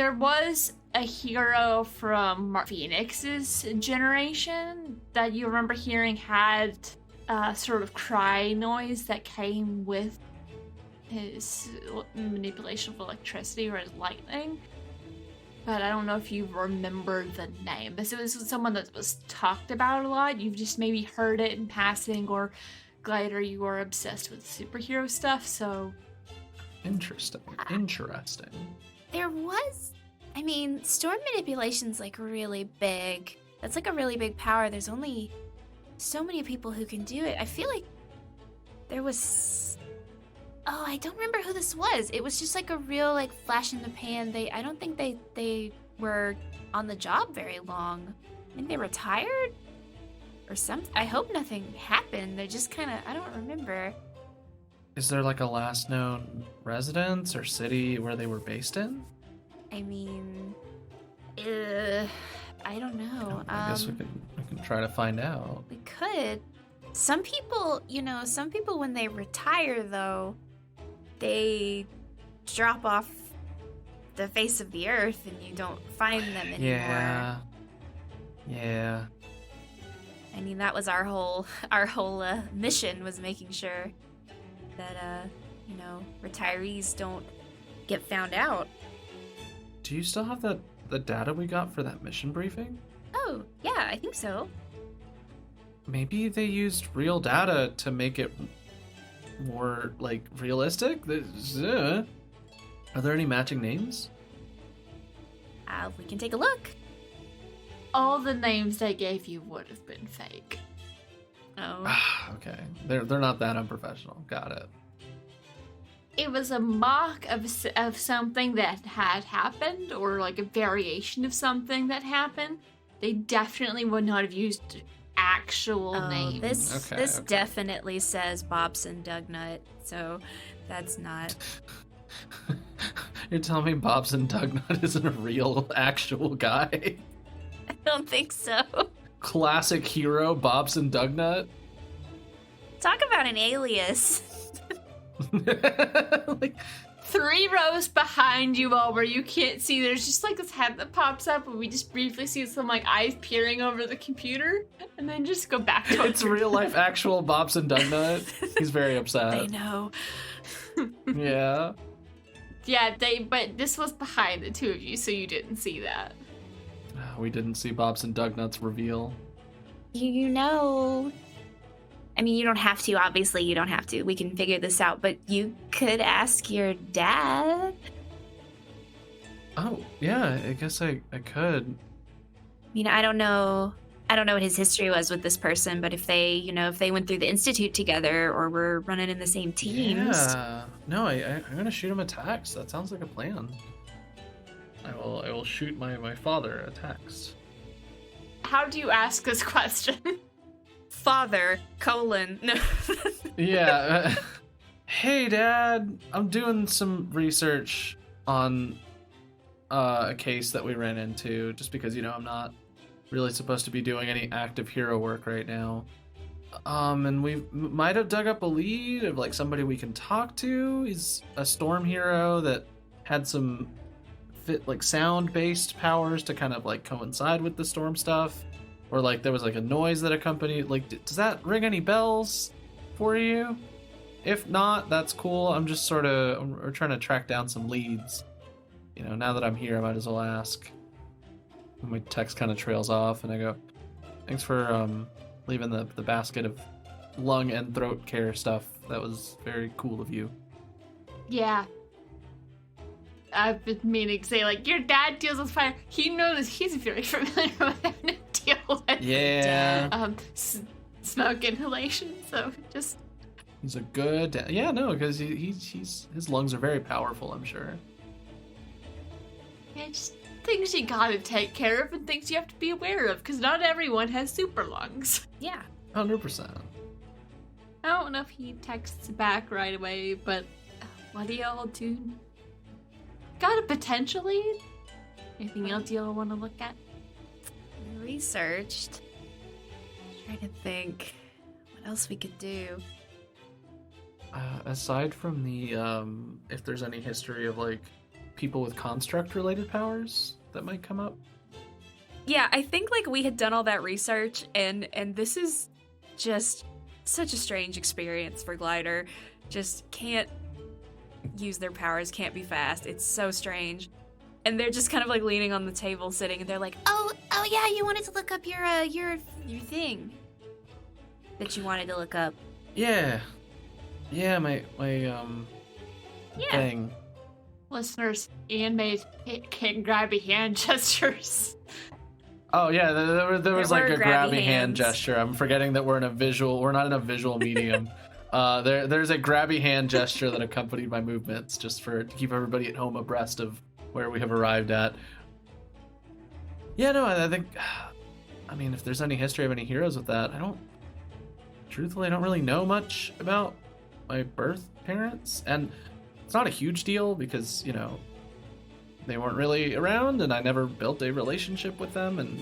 there was a hero from Mark Phoenix's generation that you remember hearing had a sort of cry noise that came with his manipulation of electricity or his lightning. But I don't know if you remember the name. This was someone that was talked about a lot. You've just maybe heard it in passing, or Glider, you are obsessed with superhero stuff, so... Interesting. There was... I mean, storm manipulation's, like, really big. That's, like, a really big power. There's only so many people who can do it. I feel like there was... Oh, I don't remember who this was. It was just, like, a real, like, flash in the pan. I don't think they were on the job very long. I think they retired? Or something. I hope nothing happened. They just kind of... I don't remember. Is there like a last known residence or city where they were based in? I mean, I don't know. I guess we can try to find out. We could. Some people when they retire, though, they drop off the face of the earth and you don't find them anymore. Yeah. I mean, that was our whole mission, was making sure that, retirees don't get found out. Do you still have the data we got for that mission briefing? Oh, yeah, I think so. Maybe they used real data to make it more, like, realistic? Are there any matching names? We can take a look. All the names they gave you would have been fake. Oh. Okay. They're not that unprofessional. Got it. It was a mock of something that had happened, or like a variation of something that happened. They definitely would not have used actual names. This definitely says Bobson Dugnut, so that's not... You're telling me Bobson Dugnut isn't a real, actual guy? I don't think so. Classic hero, Bobson Dugnut? Talk about an alias. Like, 3 rows behind you all where you can't see, there's just like this head that pops up and we just briefly see some like eyes peering over the computer and then just go back to it's real life actual Bobson Dugnut. He's very upset. They know. Yeah. Yeah, but this was behind the two of you, so you didn't see that. We didn't see Bobson Dugnut's reveal. You know... I mean, you don't have to, obviously you don't have to. We can figure this out, but you could ask your dad. Oh, yeah, I guess I could. I mean, I don't know what his history was with this person, but if they went through the Institute together or were running in the same teams. Yeah. No, I'm gonna shoot him a text. That sounds like a plan. I will shoot my father a text. How do you ask this question? Father, no. Yeah. Hey, Dad, I'm doing some research on a case that we ran into, just because, I'm not really supposed to be doing any active hero work right now. And we might have dug up a lead of, like, somebody we can talk to. He's a storm hero that had some sound-based powers to kind of, like, coincide with the storm stuff. Or, like, there was, like, a noise that accompanied... Like, does that ring any bells for you? If not, that's cool. I'm just we're trying to track down some leads. Now that I'm here, I might as well ask. And my text kind of trails off, and I go, thanks for leaving the basket of lung and throat care stuff. That was very cool of you. Yeah. I've been meaning to say, like, your dad deals with fire. He knows he's very familiar with having to deal with smoke inhalation, so just... He's a good dad. Yeah, no, because his lungs are very powerful, I'm sure. Yeah, just things you gotta take care of and things you have to be aware of, because not everyone has super lungs. Yeah. 100%. I don't know if he texts back right away, but what do y'all do? Got a potential lead? Anything else y'all want to look at? Researched. Trying to think what else we could do. Aside from the if there's any history of, like, people with construct-related powers that might come up. Yeah, I think like we had done all that research, and this is just such a strange experience for Glider. Just can't use their powers, can't be fast. It's so strange. And they're just kind of like leaning on the table, sitting, and they're like, Oh yeah, you wanted to look up your thing that you wanted to look up. Yeah, my thing. Listeners, Ian made can grabby hand gestures. Oh yeah, there was like were a grabby grabby hand hands. gesture. I'm forgetting that we're not in a visual medium. There's a grabby hand gesture that accompanied my movements, just to keep everybody at home abreast of where we have arrived at. Yeah, no, I think, I mean, if there's any history of any heroes with that, truthfully, I don't really know much about my birth parents, and it's not a huge deal because, you know, they weren't really around, and I never built a relationship with them, and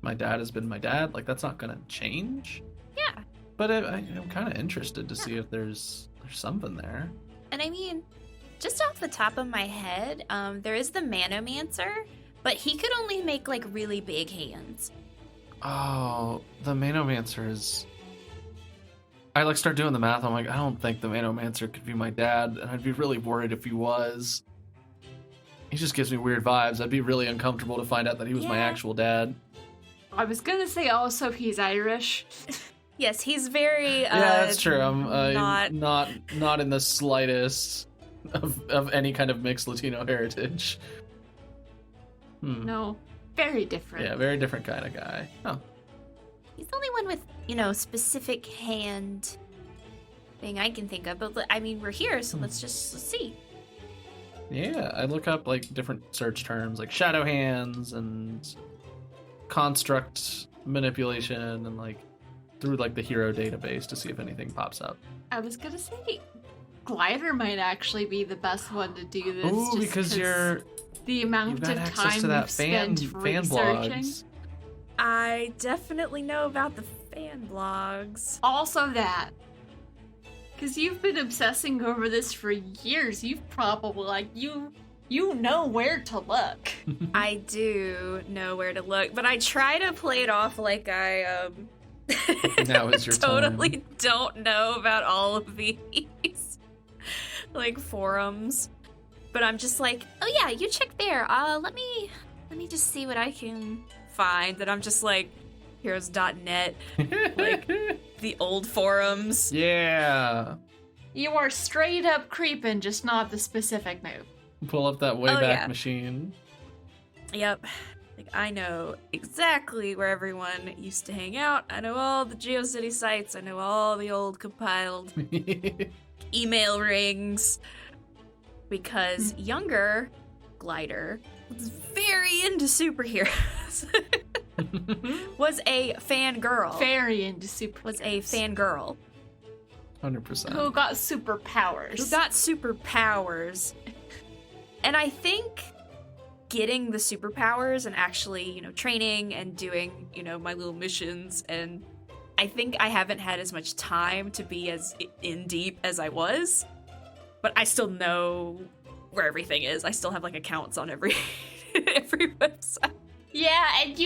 my dad has been my dad. Like, that's not gonna change. Yeah. But I'm kind of interested to see if there's something there. And I mean, just off the top of my head, there is the Manomancer, but he could only make like really big hands. Oh, the Manomancer is... I like start doing the math. I'm like, I don't think the Manomancer could be my dad, and I'd be really worried if he was. He just gives me weird vibes. I'd be really uncomfortable to find out that he was my Yeah. actual dad. I was gonna say also he's Irish. yes, he's very. Yeah, that's true. I'm not in the slightest of any kind of mixed Latino heritage. No, very different. Yeah, very different kind of guy. Oh, He's the only one with, specific hand thing I can think of. But I mean, we're here, so let's see. yeah. I look up like different search terms like shadow hands and construct manipulation and like through like the hero database to see if anything pops up. I was gonna say Glider might actually be the best one to do this. Ooh, just because the amount you've got of access time to that you've spent fan researching. blogs. I definitely know about the fan blogs. Also that. Because you've been obsessing over this for years. You've probably, like, you know where to look. I do know where to look, but I try to play it off like I Now is your totally time. don't know about all of these like forums. But I'm just like, Oh yeah, you check there. Let me just see what I can. find that I'm just like heroes.net, like the old forums. Yeah. You are straight up creeping, just not the specific move. Pull up that Wayback yeah. Machine. Yep. Like I know exactly where everyone used to hang out. I know all the GeoCity sites. I know all the old compiled email rings. Because younger Glider was very into superheroes. was a fangirl. Very into super. Was a fangirl. 100%. Who got superpowers. Who got superpowers. And I think getting the superpowers and actually, training and doing, my little missions, and I think I haven't had as much time to be as in deep as I was, but I still know where everything is. I still have like accounts on every every website. Yeah, and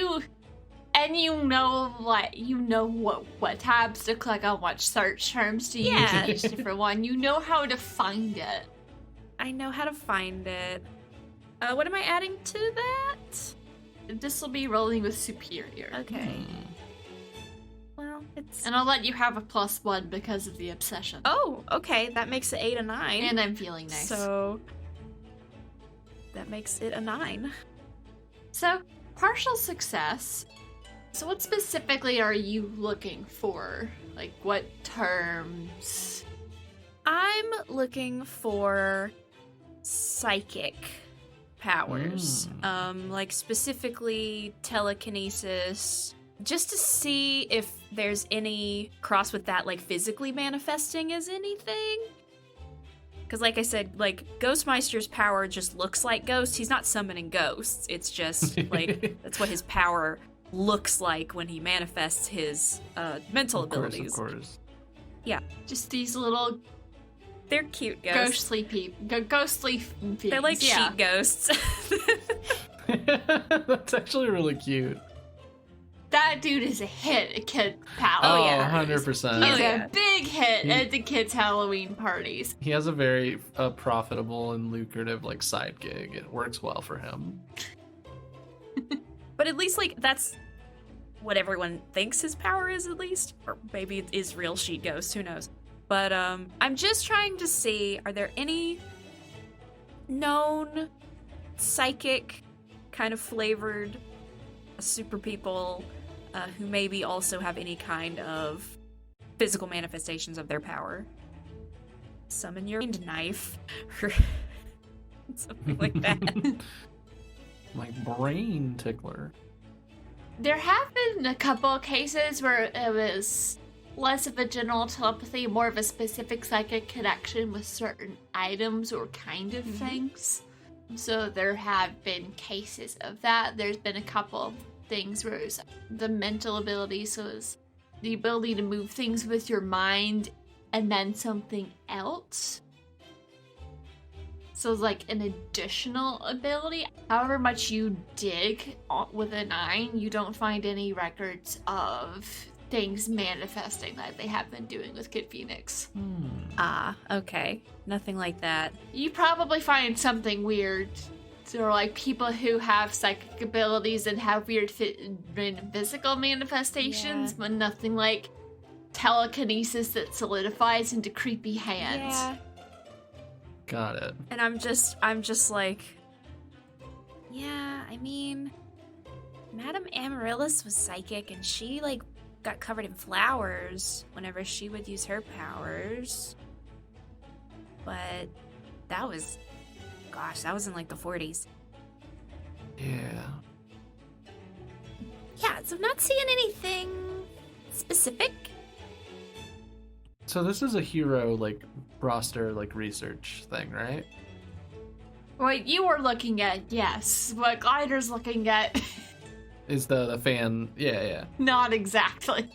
you know what tabs to click on, what search terms to use Yeah. in each different one. You know how to find it. I know how to find it. What am I adding to that? This will be rolling with superior. Okay. Well, it's... And I'll let you have a +1 because of the obsession. Oh, okay. That makes it 8 a 9. And I'm feeling nice. So that makes it a 9. So, partial success. So what specifically are you looking for? Like, what terms? I'm looking for psychic powers. Like specifically telekinesis. Just to see if there's any cross with that, like physically manifesting as anything. Because like I said, like Ghostmeister's power just looks like ghosts. He's not summoning ghosts. It's just like, that's what his power looks like when he manifests his mental abilities. Of course. Just these little They're cute ghosts. Ghostly beings. They're like yeah. sheet ghosts. That's actually really cute. That dude is a hit at kid pal. Oh, yeah. 100%. He's Oh, yeah. a big hit at the kids' Halloween parties. He has a very profitable and lucrative like side gig. It works well for him. But at least, like, that's what everyone thinks his power is, at least. Or maybe it is real sheet ghost, who knows. But I'm just trying to see, are there any known psychic kind of flavored super people who maybe also have any kind of physical manifestations of their power? Summon your knife. Or something like that. My brain tickler. There have been a couple of cases where it was less of a general telepathy, more of a specific psychic connection with certain items or kind of things. So there have been cases of that. There's been a couple of things where it's the mental ability, so it's the ability to move things with your mind and then something else. So it's like an additional ability. However much you dig with a 9, you don't find any records of things manifesting like they have been doing with Kid Phoenix. Ah, okay. Nothing like that. You probably find something weird. So like people who have psychic abilities and have weird physical manifestations, Yeah. but nothing like telekinesis that solidifies into creepy hands. Yeah. Got it. And I'm just like, Yeah, I mean, Madame Amaryllis was psychic, and she, like, got covered in flowers whenever she would use her powers. But that was, gosh, that was in, like, the 40s. Yeah. Yeah, so I'm not seeing anything specific. So this is a hero like roster like research thing, right? What you were looking at, yes. What Glider's looking at, Is the fan? Yeah. not exactly.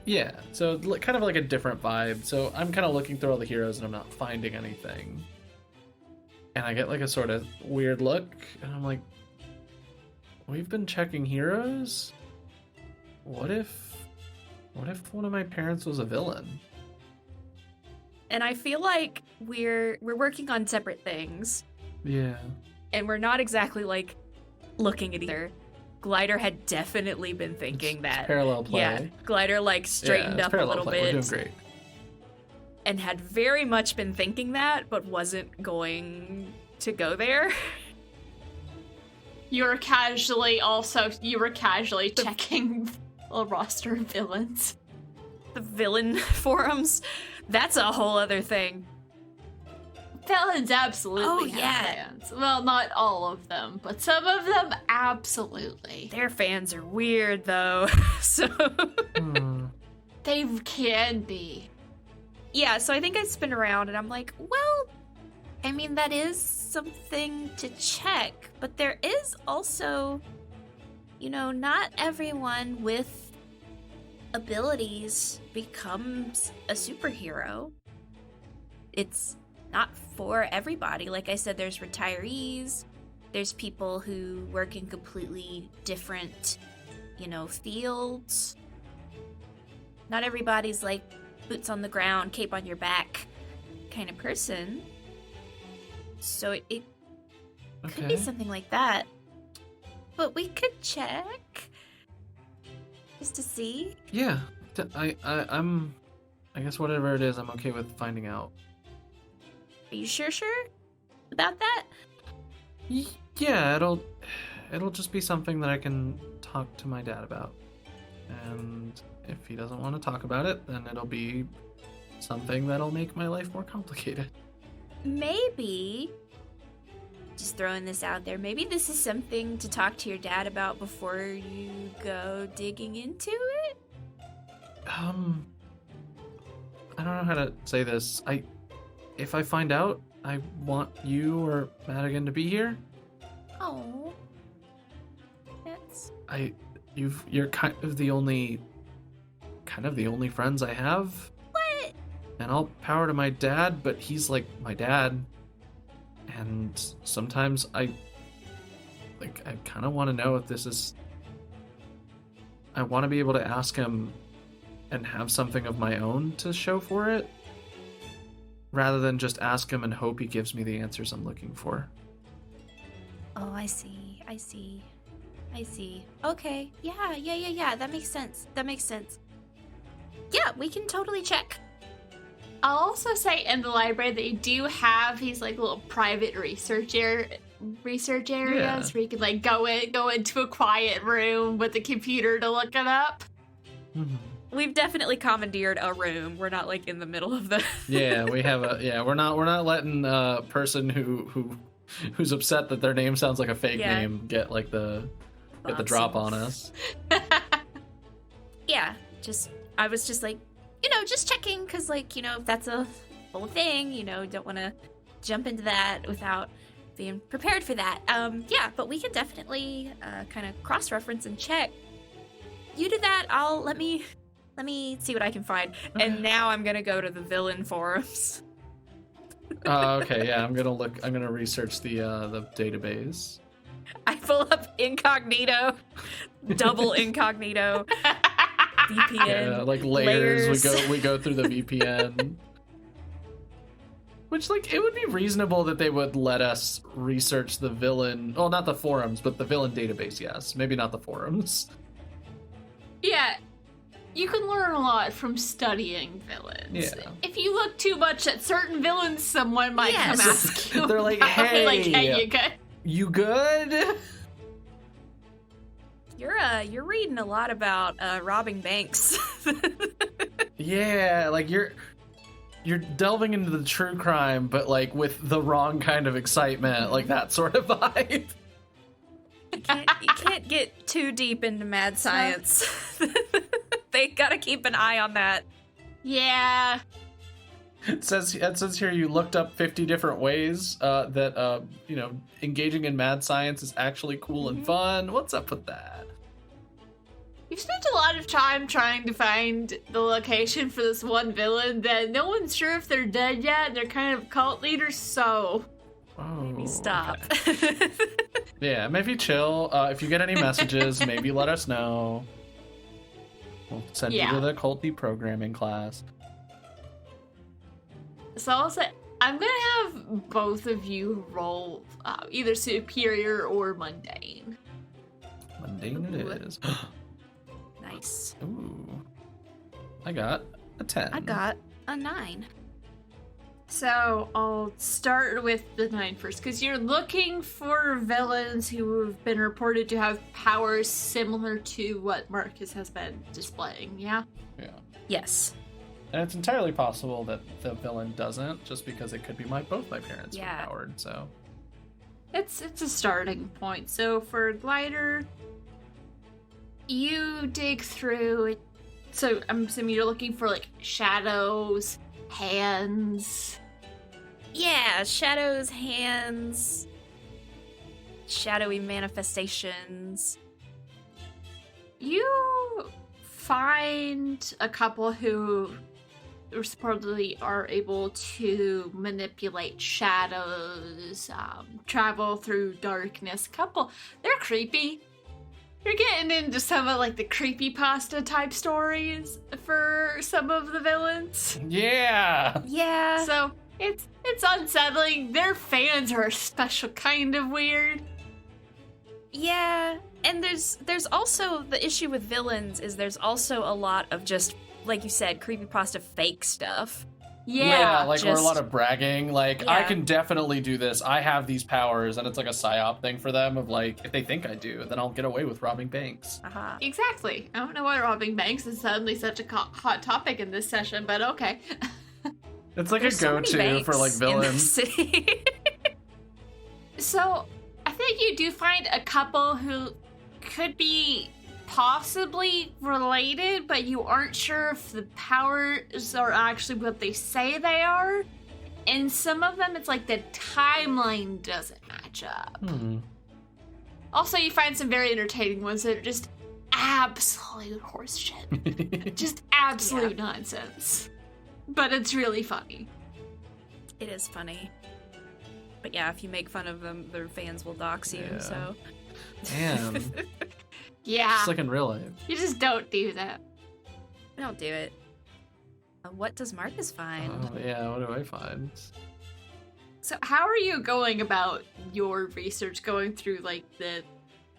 Yeah. So kind of like a different vibe. So I'm kind of looking through all the heroes and I'm not finding anything. And I get like a sort of weird look, and I'm like, we've been checking heroes? What if one of my parents was a villain? and I feel like we're working on separate things, Yeah. and we're not exactly like looking at either. Glider had definitely been thinking that. Parallel play. Yeah, Glider like straightened it's up a parallel little play. We're bit doing great. and had very much been thinking that, but wasn't going to go there. You were casually checking a roster of villains. The villain forums, that's a whole other thing. Villains absolutely Oh, have yeah. fans. Well, not all of them, but some of them absolutely. Their fans are weird though. So They can be. yeah, so I think I spin around and I'm like, Well, I mean, that is something to check, but there is also, you know, not everyone with abilities becomes a superhero. It's not for everybody. Like I said, there's retirees, there's people who work in completely different, you know, fields. Not everybody's like boots on the ground, cape on your back kind of person. So it could be something like that. But we could check just to see. Yeah. I'm. I guess whatever it is, I'm okay with finding out. Are you sure about that? Yeah, it'll just be something that I can talk to my dad about. And if he doesn't want to talk about it, then it'll be something that'll make my life more complicated. Maybe, just throwing this out there, maybe this is something to talk to your dad about before you go digging into it? I don't know how to say this. If I find out, I want you or Madigan to be here. Oh. That's... You're kind of the only friends I have. What? and I'll power to my dad, but he's like my dad. And sometimes I kind of want to know if this is... I want to be able to ask him and have something of my own to show for it, rather than just ask him and hope he gives me the answers I'm looking for. Oh, I see. Okay. Yeah. That makes sense. Yeah, we can totally check. I'll also say in the library that you do have these like little private research areas where you can like go into a quiet room with a computer to look it up. Mm-hmm. We've definitely commandeered a room. We're not like in the middle of the. Yeah, we have we're not letting a person who's upset that their name sounds like a fake name get like the drop on us. Yeah, I was just like, just checking, because like, if that's a whole thing, don't want to jump into that without being prepared for that. Yeah, but we can definitely kind of cross-reference and check. You do that, let me see what I can find. And now I'm gonna go to the villain forums. Okay, yeah, I'm gonna research the database. I pull up incognito, double incognito, VPN. Yeah, like layers. We go through the VPN. Which, like, it would be reasonable that they would let us research the villain. Well, not the forums, but the villain database, yes. Maybe not the forums. Yeah, you can learn a lot from studying villains. Yeah. If you look too much at certain villains, someone might come ask you. They're like, hey, like, hey, you good? You good? You're reading a lot about robbing banks. Yeah, like you're delving into the true crime, but like with the wrong kind of excitement, like that sort of vibe. You can't get too deep into mad science. They gotta keep an eye on that. Yeah. It says here you looked up 50 different ways that engaging in mad science is actually cool and fun. What's up with that? You've spent a lot of time trying to find the location for this one villain that no one's sure if they're dead yet, and they're kind of cult leaders, so... Oh, Stop. Okay. Yeah, maybe chill. If you get any messages, maybe let us know. We'll send you to the culty programming class. So I'll say, I'm gonna have both of you roll either superior or mundane. Mundane it is. Nice. Ooh. I got a 10. I got a 9. So I'll start with the 9 first, because you're looking for villains who have been reported to have powers similar to what Marcus has been displaying, yeah? Yeah. Yes. And it's entirely possible that the villain doesn't, just because it could be both my parents were powered, so... It's a starting point. So for Glider, you dig through it. So I'm assuming you're looking for, like, shadows, hands. Yeah, shadows, hands, shadowy manifestations. You find a couple who supposedly are able to manipulate shadows, travel through darkness. They're creepy. You're getting into some of, like, the creepypasta type stories for some of the villains. Yeah! Yeah. So it's unsettling. Their fans are a special kind of weird. Yeah, and there's also the issue with villains is there's also a lot of just, like you said, creepypasta fake stuff. Yeah, like, or a lot of bragging. Like, Yeah. I can definitely do this. I have these powers, and it's like a psyop thing for them of, like, if they think I do, then I'll get away with robbing banks. Uh-huh. Exactly. I don't know why robbing banks is suddenly such a hot topic in this session, but okay. It's like There's a so many go-to for, like, banks in this villains. city. So, I think you do find a couple who could be possibly related, but you aren't sure if the powers are actually what they say they are. And some of them, it's like the timeline doesn't match up. Also, you find some very entertaining ones that are just absolute horseshit. Just absolute nonsense. but it's really funny. It is funny. But yeah, if you make fun of them, their fans will dox you, Yeah. so... Damn. Yeah, Just like in real life. you just don't do that. Don't do it. What does Marcus find? Oh, yeah, what do I find? So how are you going about your research, going through, like, the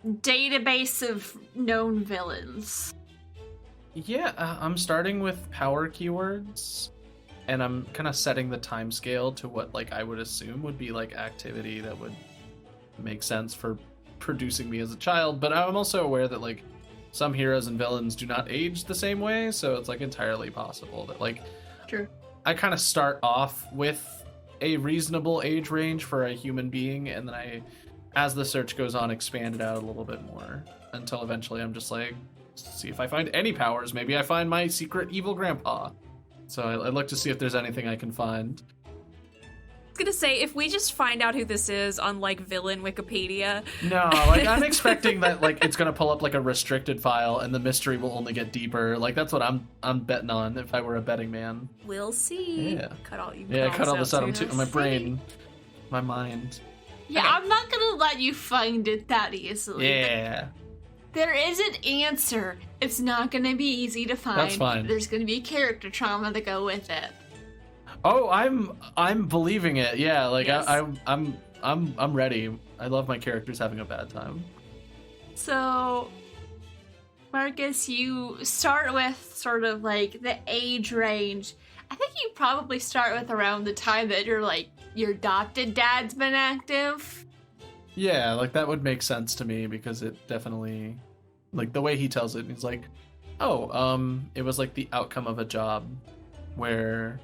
database of known villains? Yeah, I'm starting with power keywords, and I'm kind of setting the time scale to what, like, I would assume would be, like, activity that would make sense for producing me as a child, but I'm also aware that, like, some heroes and villains do not age the same way, so it's, like, entirely possible that, like, True. I kind of start off with a reasonable age range for a human being, and then I, as the search goes on, expand it out a little bit more until eventually I'm just like, see if I find any powers. Maybe I find my secret evil grandpa. So I look to see if there's anything I can find. I was gonna say, if we just find out who this is on, like, villain Wikipedia... No, like, I'm expecting that, like, it's gonna pull up, like, a restricted file and the mystery will only get deeper. Like, that's what I'm betting on if I were a betting man. We'll see. Yeah. Cut all This out too. on my brain, my mind. Yeah, Okay. I'm not gonna let you find it that easily. Yeah. There is an answer. It's not gonna be easy to find. That's fine. There's gonna be character trauma to go with it. Oh, I'm believing it. Yeah, like Yes. I'm ready. I love my characters having a bad time. So, Marcus, you start with sort of like the age range. I think you probably start with around the time that your adopted dad's been active. Yeah, like that would make sense to me because it definitely, like the way he tells it, he's like, oh, it was like the outcome of a job where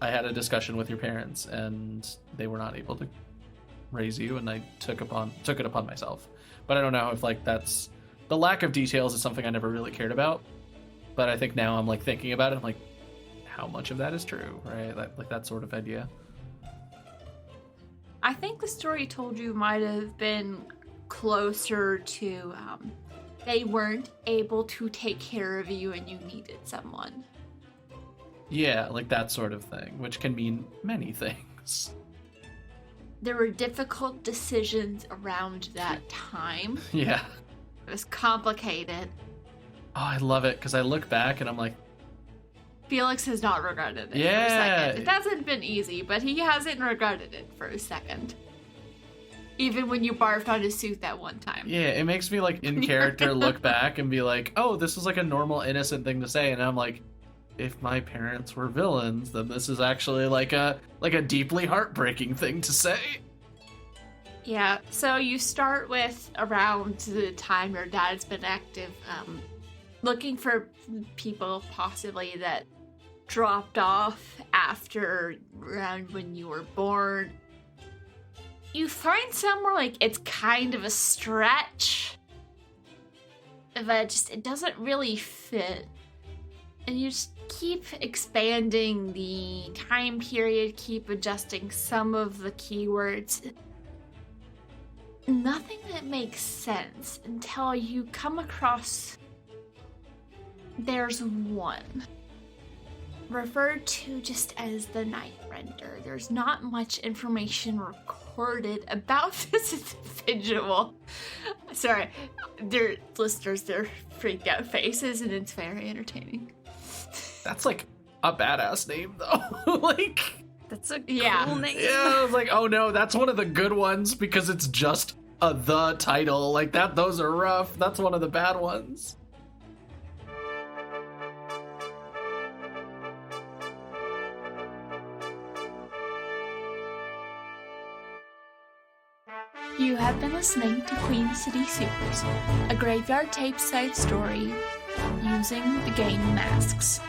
I had a discussion with your parents and they were not able to raise you, and I took it upon myself. But I don't know if like that's the lack of details is something I never really cared about. But I think now I'm like thinking about it, I'm like, how much of that is true, right? Like that sort of idea. I think the story told you might have been closer to they weren't able to take care of you and you needed someone. Yeah, like that sort of thing, which can mean many things. There were difficult decisions around that time. Yeah. It was complicated. Oh, I love it because I look back and I'm like, Felix has not regretted it for a Yeah. second. It hasn't been easy, but he hasn't regretted it for a second. Even when you barfed on his suit that one time. yeah, it makes me like in character look back and be like, oh, this is like a normal innocent thing to say, and I'm like, if my parents were villains, then this is actually like a deeply heartbreaking thing to say. Yeah, so you start with around the time your dad's been active, looking for people possibly that dropped off after around when you were born. You find somewhere like it's kind of a stretch, but just it doesn't really fit. And you just keep expanding the time period, keep adjusting some of the keywords. Nothing that makes sense until you come across there's one. Referred to just as the Night Render. There's not much information recorded about this individual. Sorry, their listeners, they're freaked out faces, and it's very entertaining. That's like a badass name though. Like, That's a Yeah. cool name. yeah, I was like, oh no, that's one of the good ones because it's just the title. Like that, those are rough. That's one of the bad ones. You have been listening to Queen City Supers, a graveyard tape-side story using the game Masks.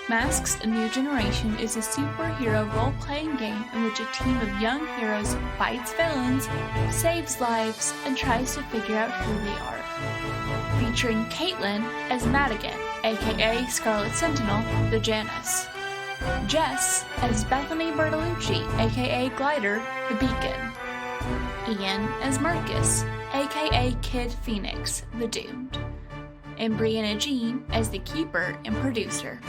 Masks: A New Generation is a superhero role-playing game in which a team of young heroes fights villains, saves lives, and tries to figure out who they are. Featuring Caitlin as Madigan, aka Scarlet Sentinel, the Janus. Jess as Bethany Bertolucci, aka Glider, the Beacon. Ian as Marcus, aka Kid Phoenix, the Doomed. And Brianna Jean as the Keeper and Producer.